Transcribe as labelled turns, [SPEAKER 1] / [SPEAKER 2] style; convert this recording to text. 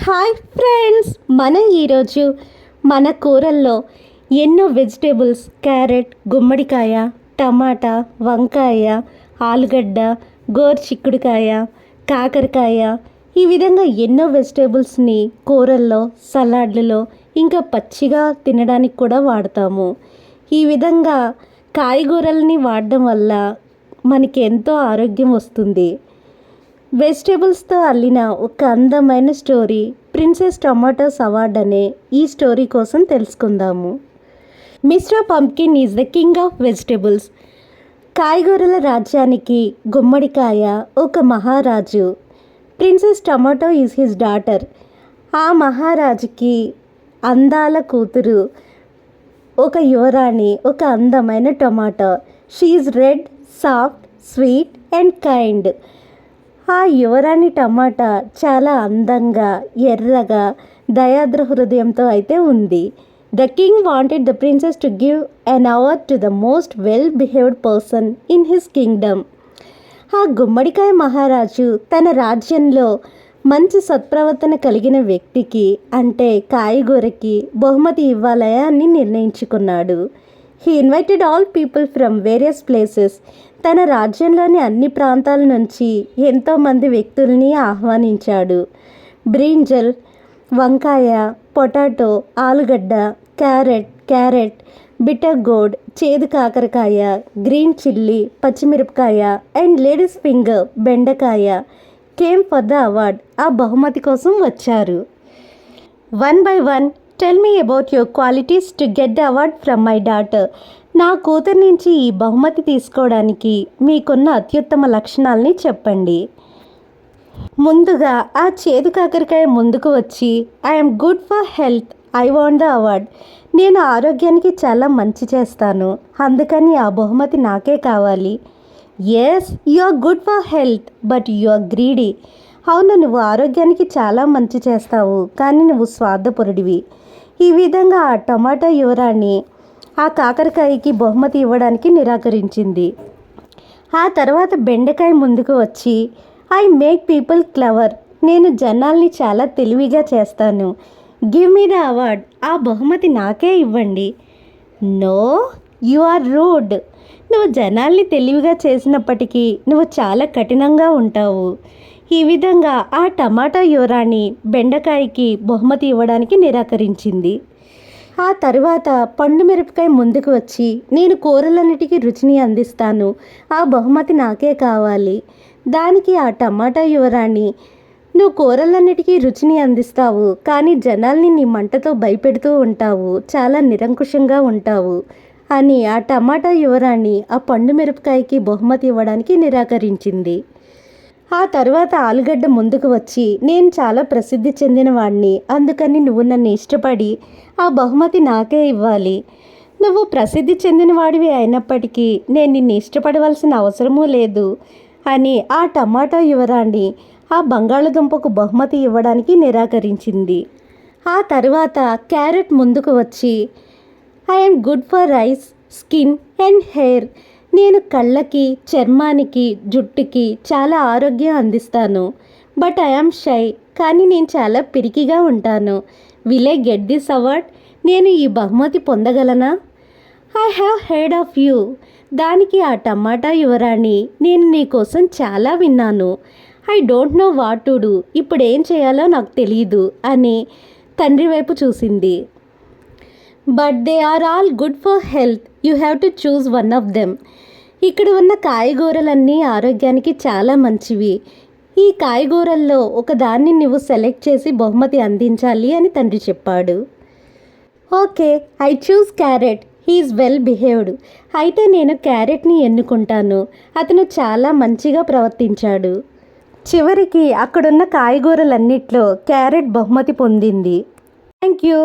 [SPEAKER 1] Hi friends, ఈరోజు మన కూరల్లో ఎన్నో వెజిటేబుల్స్ క్యారెట్, గుమ్మడికాయ, టమాటా, వంకాయ, ఆలుగడ్డ, గోరుచిక్కుడుకాయ, కాకరకాయ ఈ విధంగా ఎన్నో వెజిటేబుల్స్ని కూరల్లో, సలాడ్లలో ఇంకా పచ్చిగా తినడానికి కూడా వాడతాము. ఈ విధంగా కాయగూరల్ని వాడడం వల్ల మనకి ఎంతో ఆరోగ్యం వస్తుంది. వెజిటేబుల్స్తో అల్లిన ఒక అందమైన స్టోరీ ప్రిన్సెస్ టొమాటోస్ అవార్డ్ అనే ఈ స్టోరీ కోసం తెలుసుకుందాము. Mister pumpkin is the king of vegetables. కాయగూరల రాజ్యానికి గుమ్మడికాయ ఒక మహారాజు. Princess tomato is his daughter. ఆ మహారాజుకి అందాల కూతురు ఒక యువరాణి, ఒక అందమైన tomato. She is red, soft, sweet and kind. ఆ యువరాణి టమాటా చాలా అందంగా, ఎర్రగా, దయాద్ర హృదయంతో అయితే ఉంది. The king wanted the princess to give an award to the most well behaved person in his Kingdom. ఆ గుమ్మడికాయ మహారాజు తన రాజ్యంలో మంచి సత్ప్రవర్తన కలిగిన వ్యక్తికి, అంటే కాయగూరకి బహుమతి ఇవ్వాలని నిర్ణయించుకున్నాడు. He invited all people from various places. తన రాజ్యంలోని అన్ని ప్రాంతాల నుంచి ఎంతోమంది వ్యక్తుల్ని ఆహ్వానించాడు. బ్రింజల్, వంకాయ, పొటాటో, ఆలుగడ్డ, క్యారెట్, బిటర్ గోర్డ్, చేదు కాకరకాయ, గ్రీన్ చిల్లీ, పచ్చిమిరపకాయ అండ్ లేడీస్ ఫింగర్, బెండకాయ కేమ్ ఫర్ ద అవార్డ్. ఆ బహుమతి కోసం వచ్చారు. One by one, tell me about your qualities to get the award from my daughter. నా కూతురు నుంచి ఈ బహుమతి తీసుకోవడానికి మీకున్న అత్యుత్తమ లక్షణాలని చెప్పండి. ముందుగా ఆ చేదు కాకరకాయ ముందుకు వచ్చి, I'm good for health, I want the award. నేను ఆరోగ్యానికి చాలా మంచి చేస్తాను, అందుకని ఆ బహుమతి నాకే కావాలి. Yes, you are good for health but you are greedy. అవును, నువ్వు ఆరోగ్యానికి చాలా మంచి చేస్తావు, కానీ నువ్వు స్వార్థపరుడివి. ఈ విధంగా ఆ టమాటా యువరాణి ఆ కాకరకాయకి బహుమతి ఇవ్వడానికి నిరాకరించింది. ఆ తర్వాత బెండకాయ ముందుకు వచ్చి, ఐ మేక్ పీపుల్ క్లవర్. నేను జనాల్ని చాలా తెలివిగా చేస్తాను, గివ్ మీ ద అవార్డ్. ఆ బహుమతి నాకే ఇవ్వండి. No, you are rude. నువ్వు జనాల్ని తెలివిగా చేసినప్పటికీ నువ్వు చాలా కఠినంగా ఉంటావు. ఈ విధంగా ఆ టమాటా యువరాణి బెండకాయకి బహుమతి ఇవ్వడానికి నిరాకరించింది. ఆ తర్వాత పండు మిరపకాయ ముందుకు వచ్చి, నేను కూరలన్నిటికీ రుచిని అందిస్తాను, ఆ బహుమతి నాకే కావాలి. దానికి ఆ టమాటా యువరాణి, నువ్వు కూరలన్నిటికీ రుచిని అందిస్తావు, కానీ జనాల్ని నీ మంటతో భయపెడుతూ ఉంటావు, చాలా నిరంకుశంగా ఉంటావు అని ఆ టమాటా యువరాణి ఆ పండు మిరపకాయకి బహుమతి ఇవ్వడానికి నిరాకరించింది. ఆ తర్వాత ఆలుగడ్డ ముందుకు వచ్చి, నేను చాలా ప్రసిద్ధి చెందిన వాడిని, అందుకని నువ్వు నన్ను ఇష్టపడి ఆ బహుమతి నాకే ఇవ్వాలి. నువ్వు ప్రసిద్ధి చెందిన వాడివి అయినప్పటికీ నేను నిన్ను ఇష్టపడవలసిన అవసరమూ లేదు అని ఆ టమాటా యువరాణి ఆ బంగాళదుంపకు బహుమతి ఇవ్వడానికి నిరాకరించింది. ఆ తర్వాత క్యారెట్ ముందుకు వచ్చి, I'm good for rice, skin and hair. నేను కళ్ళకి, చర్మానికి, జుట్టుకి చాలా ఆరోగ్యం అందిస్తాను. But I am shy. కానీ నేను చాలా పిరికిగా ఉంటాను. Will I get this award? నేను ఈ బహుమతి పొందగలనా? I have heard of you. దానికి ఆ టమాటా యువరాణి, నేను నీ కోసం చాలా విన్నాను. I don't know what to do. ఇప్పుడు ఏం చేయాలో నాకు తెలియదు అని తండ్రి వైపు చూసింది. But they are all good for health, you have to choose one of them. ఇక్కడ ఉన్న కాయగూరలన్నీ ఆరోగ్యానికి చాలా మంచివి. ఈ కాయగూరల్లో ఒకదాన్ని నువ్వు సెలెక్ట్ చేసి బహుమతి అందించాలి అని తండ్రి చెప్పాడు. Okay, I choose carrot, he is well behaved. అయితే నేను క్యారెట్ని ఎన్నుకుంటాను, అతను చాలా మంచిగా ప్రవర్తించాడు. చివరికి అక్కడున్న కాయగూరలన్నిట్లో క్యారెట్ బహుమతి పొందింది. Thank you.